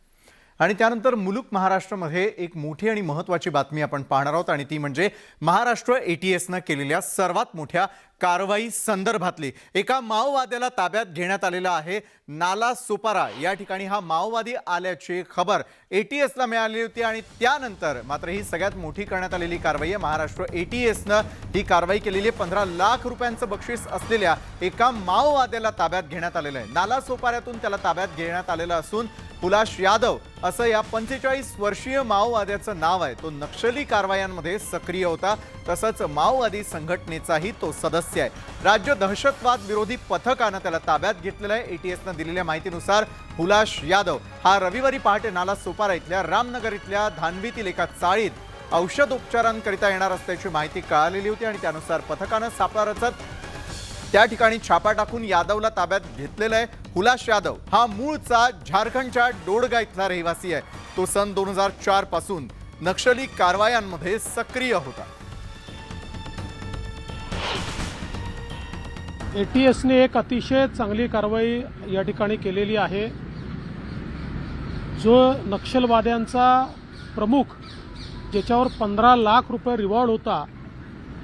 आणि त्यानंतर मुलुक महाराष्ट्रामध्ये एक मोठी आणि महत्त्वाची बातमी आपण पाहणार आहोत, आणि ती म्हणजे महाराष्ट्र ATSनं केलेल्या सर्वात मोठ्या कारवाई संदर्भातली एका माओवाद्याला ताब्यात घेण्यात आलेला आहे नाला सोपारा या ठिकाणी हा माओवादी आल्याची खबर एटीएसला मिळाली होती आणि त्यानंतर मात्र ही सगळ्यात मोठी करण्यात आलेली कारवाई आहे। महाराष्ट्र एटीएसनं ही कारवाई केलेली आहे। 15 लाख रुपयांचं बक्षीस असलेल्या एका माओवाद्याला ताब्यात घेण्यात आलेलं आहे। नाला सोपाऱ्यातून त्याला ताब्यात घेण्यात आलेलं असून हुलास यादव असं या 45 वर्षीय माओवाद्याचं नाव आहे। तो नक्षली कारवायांमध्ये सक्रिय होता, तसंच माओवादी संघटनेचाही तो सदस्य आहे। राज्य दहशतवाद विरोधी पथकानं त्याला ताब्यात घेतलेलं आहे। एटीएसनं दिलेल्या माहितीनुसार हुलास यादव हा रविवारी पहाटे नाला सोपारा इथल्या रामनगर इथल्या धानवीतील एका चाळीत औषधोपचारांकरिता येणार असल्याची माहिती कळालेली होती आणि त्यानुसार पथकानं सापळा रचत त्या ठिकाणी छापा टाकून यादवला ताब्यात घेतलेला आहे। हुलास यादव हा मूळचा झारखंडच्या डोडगा इथला रहिवासी आहे। तो सन 2004 पासून नक्षली कारवायांमध्ये सक्रिय होता। एटीएसने एक अतिशय चांगली कारवाई या ठिकाणी केलेली आहे। जो नक्षलवाद्यांचा प्रमुख ज्याच्यावर 15 लाख रुपये रिवॉर्ड होता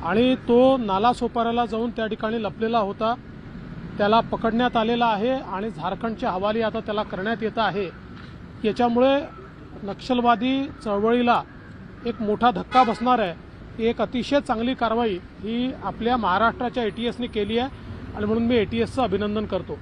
आणि तो नाला सोपाऱ्याला जाऊन त्या ठिकाणी लपलेला होता, त्याला पकडण्यात आलेला आहे आणि झारखंडचे हवाली आता त्याला करण्यात येत आहे। याच्यामुळे नक्षलवादी चळवळीला एक मोठा धक्का बसणार आहे। एक अतिशय चांगली कारवाई ही आपल्या महाराष्ट्राच्या एटीएसने केली आहे आणि म्हणून मी एटीएसचं अभिनंदन करतो।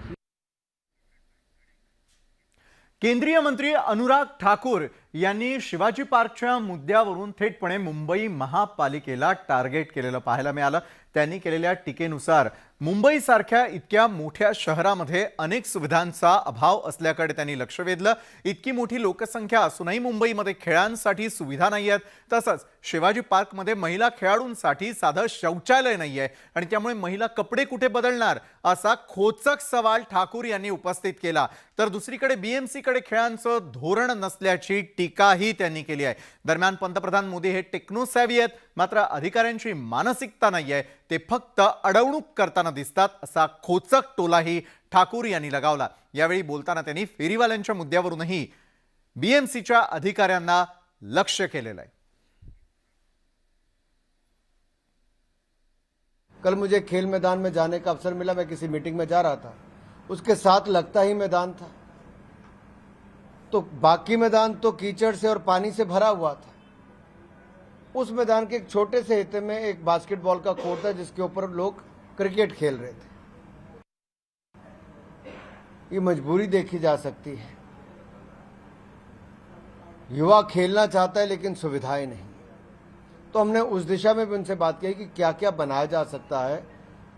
केंद्रीय मंत्री अनुराग ठाकूर यांनी शिवाजी पार्कच्या मुद्द्यावरून थेटपणे मुंबई महापालिकेला टार्गेट केलेलं पाहायला मिळालं। त्यांनी केलेल्या टीकेनुसार मुंबईसारख्या इतक्या मोठ्या शहरामध्ये अनेक सुविधांचा अभाव असल्याकडे त्यांनी लक्ष वेधलं। इतकी मोठी लोकसंख्या असूनही मुंबईमध्ये खेळांसाठी सुविधा नाही आहेत, तसंच शिवाजी पार्कमध्ये महिला खेळाडूंसाठी साधं शौचालय नाही आहे आणि त्यामुळे महिला कपडे कुठे बदलणार असा खोचक सवाल ठाकूर यांनी उपस्थित केला। तर दुसरीकडे बीएमसीकडे खेळांचं धोरण नसल्याची टीकाही त्यांनी केली आहे। दरम्यान पंतप्रधान मोदी हे टेक्नोसॅव्ही आहेत, मात्र अधिकाऱ्यांची मानसिकता नाही आहे, ते फक्त अडवणूक करताना दिसतात असा खोचक टोलाही ठाकूर यांनी लगावला। यावेळी बोलताना त्यांनी फेरीवाल्यांच्या मुद्द्यावरूनही बीएमसीच्या अधिकाऱ्यांना लक्ष केलेलं आहे। कल मुझे खेल मैदान में जाने का अवसर मिला। मैं किसी मीटिंग में जा रहा था, उसके साथ लगता ही मैदान था, तो बाकी मैदान तो कीचड़ से और पानी से भरा हुआ था। उस मैदान के एक छोटे से हिस्से में एक बास्केटबॉल का कोर्ट था जिसके ऊपर लोग क्रिकेट खेल रहे थे। ये मजबूरी देखी जा सकती है। युवा खेलना चाहता है लेकिन सुविधाएं नहीं, तो हमने उस दिशा में भी उनसे बात की कि क्या क्या बनाया जा सकता है,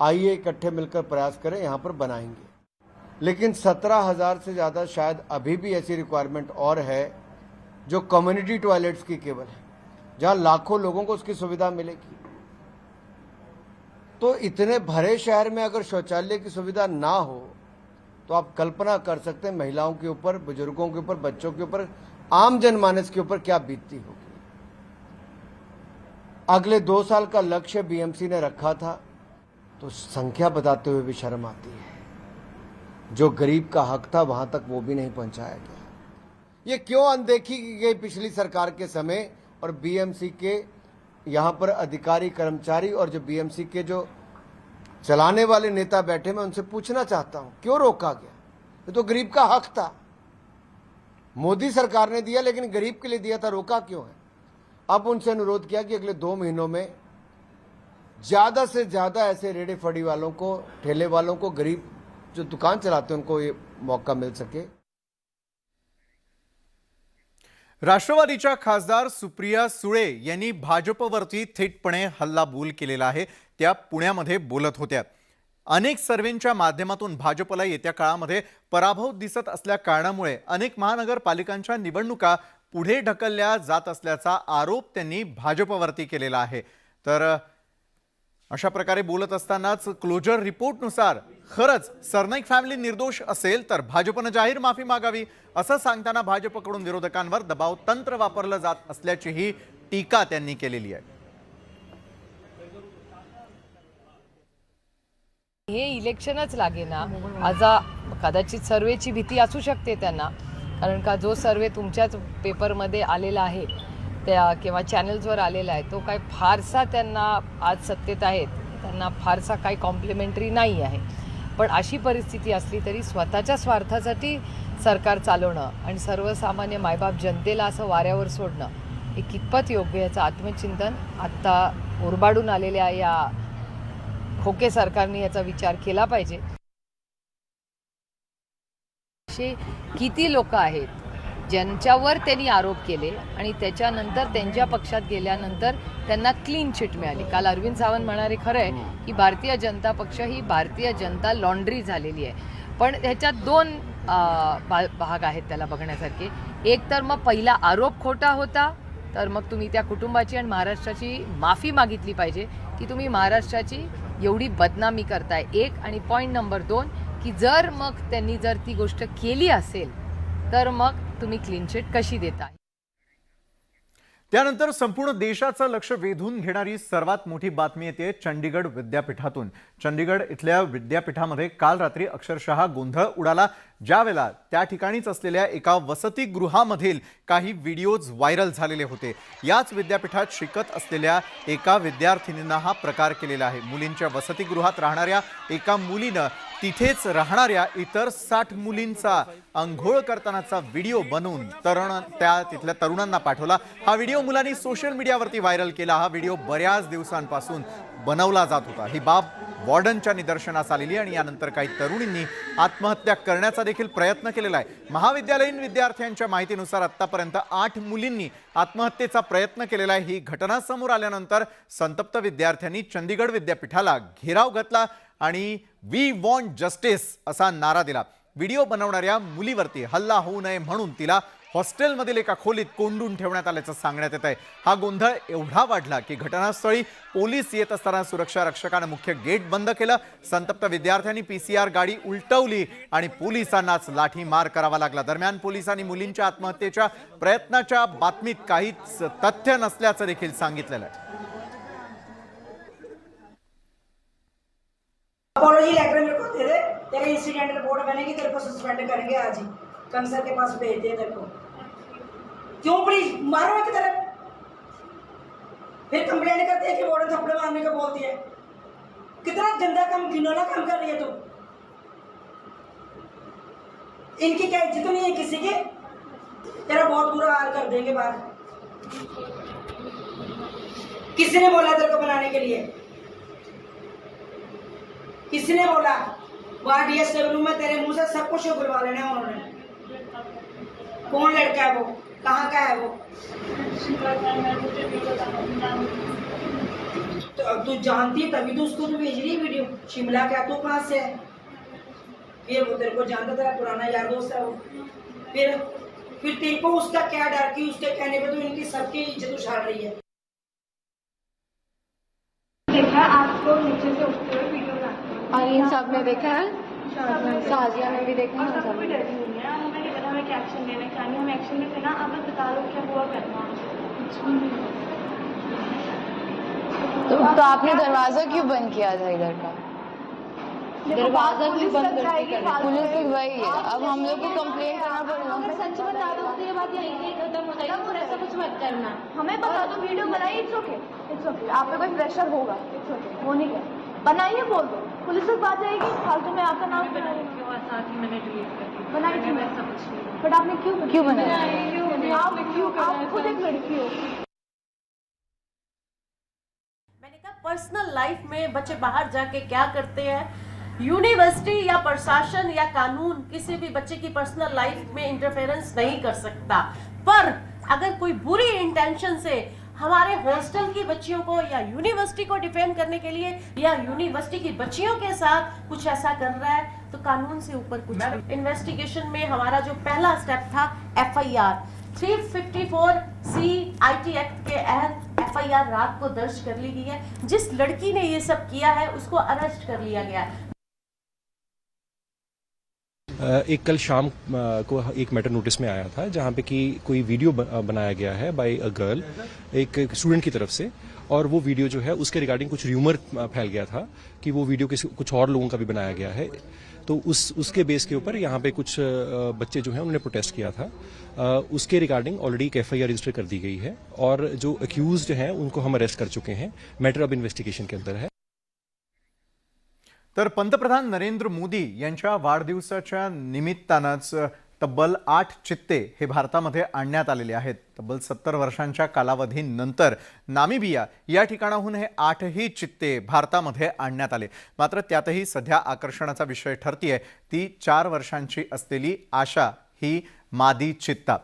आइए इकट्ठे मिलकर प्रयास करें, यहाँ पर बनाएंगे। लेकिन 17,000 से ज़्यादा शायद अभी भी ऐसी रिक्वायरमेंट और है जो कम्युनिटी टॉयलेट्स की केवल है, जहाँ लाखों लोगों को उसकी सुविधा मिलेगी। तो इतने भरे शहर में अगर शौचालय की सुविधा ना हो तो आप कल्पना कर सकते हैं महिलाओं के ऊपर, बुजुर्गों के ऊपर, बच्चों के ऊपर, आम जनमानस के ऊपर क्या बीतती होगी। अगले 2 साल का लक्ष्य बीएमसी ने रखा था, तो संख्या बताते हुए भी शर्म आती है। जो गरीब का हक था वहां तक वो भी नहीं पहुंचाया गया। ये क्यों अनदेखी की गई पिछली सरकार के समय, और बीएमसी के यहाँ पर अधिकारी कर्मचारी और जो बीएमसी के जो चलाने वाले नेता बैठे, मैं उनसे पूछना चाहता हूं क्यों रोका गया। ये तो गरीब का हक था, मोदी सरकार ने दिया लेकिन गरीब के लिए दिया था, रोका क्यों है। अब उनसे अनुरोध किया कि अगले 2 महीनों में ज्यादा से ज्यादा ऐसे रेड़े फड़ी वालों को, ठेले वालों को, गरीब जो दुकान चलाते हैं उनको ये मौका मिल सके। राष्ट्रवादीच्या खासदार सुप्रिया सुळे यांनी भाजपवरती थेटपणे हल्लाबोल केलेला आहे। त्या पुण्यामध्ये बोलत होत्या। अनेक सर्वेंच्या माध्यमातून भाजपला येत्या काळामध्ये पराभव दिसत असल्या कारणामुळे अनेक महानगरपालिकांच्या निवडणुका पुढे ढकलल्या जात असल्याचा आरोप त्यांनी भाजपवरती केलेला आहे। तर अशा प्रकारे बोलत असतानाच क्लोजर रिपोर्टनुसार खरंच सरनाईक फॅमिली निर्दोष असेल तर भाजपनं जाहीर माफी मागावी असं सांगताना भाजपकडून विरोधकांवर दबाव तंत्र वापरलं जात असल्याचीही टीका त्यांनी केलेली आहे। हे इलेक्शनच लागेना, आज कदाचित सर्वेची भीती असू शकते त्यांना, कारण का जो सर्वे तुमच्याच पेपरमध्ये आलेला आहे त्या किंवा चॅनल्सवर आलेला आहे तो काय फारसा त्यांना आज सत्तेत आहेत त्यांना फारसा काही कॉम्प्लिमेंटरी नाही आहे. पण अशी परिस्थिती असली तरी स्वतःच्या स्वार्थासाठी सरकार चालवणं आणि सर्वसामान्य मायबाप जनतेला असं वाऱ्यावर सोडणं हे कितपत योग्य याचं आत्मचिंतन आत्ता उरबाडून आलेल्या या खोके सरकारने याचा विचार केला पाहिजे. असे किती लोक आहेत ज्यांच्यावर त्यांनी आरोप केले आणि त्याच्यानंतर त्यांच्या पक्षात गेल्यानंतर त्यांना क्लीन चिट मिळाली. काल अरविंद सावंत म्हणाले खरं आहे की भारतीय जनता पक्ष ही भारतीय जनता लॉन्ड्री झालेली आहे. पण ह्याच्यात दोन भाग आहेत त्याला बघण्यासारखे. एक तर मग पहिला आरोप खोटा होता, तर मग तुम्ही त्या कुटुंबाची आणि महाराष्ट्राची माफी मागितली पाहिजे की तुम्ही महाराष्ट्राची एवढी बदनामी करताय. एक. आणि पॉईंट नंबर 2 की जर मग त्यांनी जर ती गोष्ट केली असेल तर मग तुम्ही क्लीन चिट कशी देताय. त्यानंतर संपूर्ण देशाचं लक्ष वेधून घेणारी सर्वात मोठी बातमी येते चंडीगड विद्यापीठातून. चंडीगड इथल्या विद्यापीठामध्ये काल रात्री अक्षरशः गोंधळ उडाला, ज्यावेळेला त्या ठिकाणीच असलेल्या एका वसतिगृहामधील काही व्हिडिओज व्हायरल झालेले होते. याच विद्यापीठात शिकत असलेल्या एका विद्यार्थिनींना हा प्रकार केलेला आहे. मुलींच्या वसतिगृहात राहणाऱ्या एका मुलीनं तिथेच राहणाऱ्या इतर 60 मुलींचा अंघोळ करतानाचा व्हिडिओ बनवून तिथल्या तरुणांना पाठवला. हा व्हिडिओ मुलांनी सोशल मीडियावरती व्हायरल केला. हा व्हिडिओ बऱ्याच दिवसांपासून बनवला जात होता. ही बाब वॉर्डनच्या निदर्शनास आलेली आणि यानंतर काही तरुणींनी आत्महत्या करण्याचा देखील प्रयत्न केलेला आहे. महाविद्यालयीन विद्यार्थ्यांच्या माहितीनुसार आतापर्यंत 8 मुलींनी आत्महत्येचा प्रयत्न केलेला आहे. ही घटना समोर आल्यानंतर संतप्त विद्यार्थ्यांनी चंडीगड विद्यापीठाला घेराव घातला आणि वी वॉन्ट जस्टिस असा नारा दिला. व्हिडिओ बनवणाऱ्या मुलीवरती हल्ला होऊ नये म्हणून तिला हॉस्टेलमधील एका खोलीत कोंडून ठेवण्यात आल्याचं सांगण्यात येत आहे. हा गोंधळ एवढा वाढला की घटनास्थळी पोलीस येत असताना सुरक्षा रक्षकानं मुख्य गेट बंद केलं. संतप्त विद्यार्थ्यांनी PCR गाडी उलटवली आणि पोलिसांनाच लाठीमार करावा लागला. दरम्यान पोलिसांनी मुलींच्या आत्महत्येच्या प्रयत्नाच्या बातमीत काहीच तथ्य नसल्याचं देखील सांगितलेलं आहे. अपॉलॉजी लेटर मेरे को दे दे, तेरे इंसिडेंट रिपोर्ट बनेगी, तेरे को सस्पेंड करेंगे आज ही, कमिश्नर के पास भेज दिया तेरे को. क्यों प्लीज मारो की तरह, फिर कंप्लेंट करते हैं कि वार्डन थप्पड़ मारने का बोलती है. कितना गंदा काम, घिनौना काम कर रही है तू. इनकी क्या इज्जत नहीं है किसी की. तेरा बहुत बुरा हाल कर देंगे बाहर. किसने बोला तेरे को बनाने के लिए? किसने बोला? वहाँ DSW में तेरे मुंह से सब कुछ उगलवा लेना उन्होंने. कौन लड़का है वो, कहाँ का है वो? तो अब तू जानती तभी तो उसको तू भेज रही वीडियो. शिमला क्या तू कहाँ से है? फिर वो तेरे को जानता, तेरा पुराना यार दोस्त है वो. फिर तेरे को उसका क्या डर कि उसके कहने पे तो इनकी सबकी इज्जत उछाल रही है. देखा आपको नीचे से उठते हुए वीडियो और इन सब ने देखा है, साजिया ने भी देखा है. सब डरी हुई है. हमें नहीं पता हमें क्या एक्शन लेना है, क्या नहीं. हम एक्शन में थे ना, आप बता दो क्या हुआ करना. तो आपने दरवाजा क्यों बंद किया था इधर का? दरवाजा क्यों बंद करके पुलिस भी वही है. अब हम लोग को कंप्लेंट करना पड़ेगा. अगर सच बता दो तो ये बात यहीं खत्म हो जाएगी. और ऐसा कुछ मत करना. हमें बता दो, वीडियो बनाइए. It's okay. आप पे कोई प्रेशर होगा. It's okay. वो नहीं कर बनाइए, बोल दो, पुलिस तक बात जाएगी. फालतू में आपका नाम बनाइए. मैंने डिलीट कर दी. बनाई थी मैं सब कुछ. बट आपने क्यों बनाया? आप खुद एक लड़की हो. मैंने कहा पर्सनल लाइफ में बच्चे बाहर जाके क्या करते हैं, यूनिवर्सिटी या प्रशासन या कानून किसी भी बच्चे की पर्सनल लाइफ में इंटरफेरेंस नहीं कर सकता. पर अगर कोई बुरी इंटेंशन से हमारे हॉस्टल की बच्चियों को या यूनिवर्सिटी को डिफेम करने के लिए या यूनिवर्सिटी की बच्चियों के साथ कुछ ऐसा कर रहा है तो कानून से ऊपर कुछ नहीं. इन्वेस्टिगेशन में हमारा जो पहला स्टेप था FIR 354C IT एक्ट के तहत FIR रात को दर्ज कर ली गई है. जिस लड़की ने ये सब किया है उसको अरेस्ट कर लिया गया है. एक कल शाम को एक मैटर नोटिस में आया था जहाँ पे कि कोई वीडियो बनाया गया है बाय अ गर्ल, एक स्टूडेंट की तरफ से. और वो वीडियो जो है उसके रिगार्डिंग कुछ र्यूमर फैल गया था कि वो वीडियो कुछ और लोगों का भी बनाया गया है. तो उसके बेस के ऊपर यहाँ पे कुछ बच्चे जो हैं उन्होंने प्रोटेस्ट किया था. उसके रिगार्डिंग ऑलरेडी एक FIR रजिस्टर कर दी गई है और जो अक्यूज्ड हैं उनको हम अरेस्ट कर चुके हैं. मैटर अब इन्वेस्टिगेशन के अंदर है. तर पंतप्रधान नरेंद्र मोदी यांच्या वाढदिवसाच्या निमित्तानंच तब्बल 8 चित्ते हे भारतामध्ये आणण्यात आलेले आहेत. तब्बल 70 वर्षांच्या कालावधीनंतर नामिबिया या ठिकाणाहून हे 8ही चित्ते भारतामध्ये आणण्यात आले. मात्र त्यातही सध्या आकर्षणाचा विषय ठरतीये ती 4 वर्षांची असलेली आशा ही मादी चित्ता.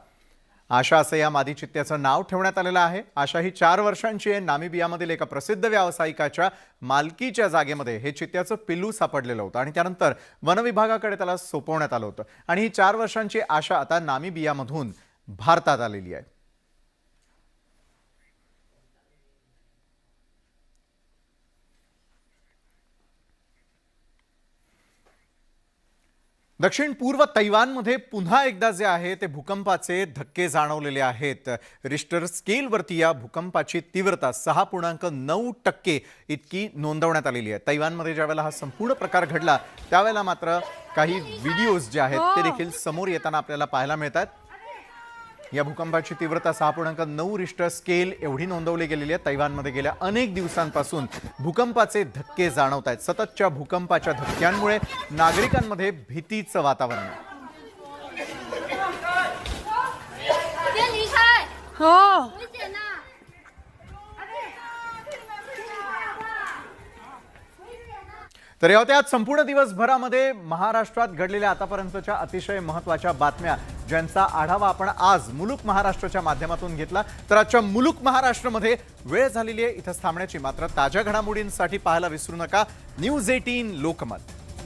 आशा असं या मादी चित्त्याचं नाव ठेवण्यात आलेलं आहे. आशा ही 4 वर्षांची आहे. नामिबियामधील एका प्रसिद्ध व्यावसायिकाच्या मालकीच्या जागेमध्ये हे चित्त्याचं पिल्लू सापडलेलं होतं आणि त्यानंतर वनविभागाकडे त्याला सोपवण्यात आलं होतं आणि ही 4 वर्षांची आशा आता नामिबियामधून भारतात आलेली आहे. दक्षिण पूर्व तैवानमध्ये पुन्हा एकदा जे आहे ते भूकंपाचे धक्के जाणवलेले आहेत. रिश्टर स्केलवरती या भूकंपाची तीव्रता 6.9% इतकी नोंदवण्यात आलेली आहे. तैवानमध्ये ज्यावेळेला हा संपूर्ण प्रकार घडला त्यावेळेला मात्र काही व्हिडिओज जे आहेत ते देखील समोर येताना आपल्याला पाहायला मिळतात. या भूकंपाची तीव्रता 6.9 रिश्टर स्केल एवढी नोंदवली गेलेली आहे. तैवानमध्ये गेल्या अनेक दिवसांपासून भूकंपाचे धक्के जाणवत आहेत. सततच्या भूकंपाच्या धक्क्यांमुळे नागरिकांमध्ये भीतीचं वातावरण आहे. तर या होत्या आज संपूर्ण दिवसभरामध्ये महाराष्ट्रात घडलेल्या आतापर्यंतच्या अतिशय महत्त्वाच्या बातम्या ज्यांचा आढावा आपण आज मुलुक महाराष्ट्राच्या माध्यमातून घेतला. तर आजच्या मुलुक महाराष्ट्रामध्ये वेळ झालेली आहे इथं थांबण्याची. मात्र ताज्या घडामोडींसाठी पाहायला विसरू नका न्यूज 18 लोकमत.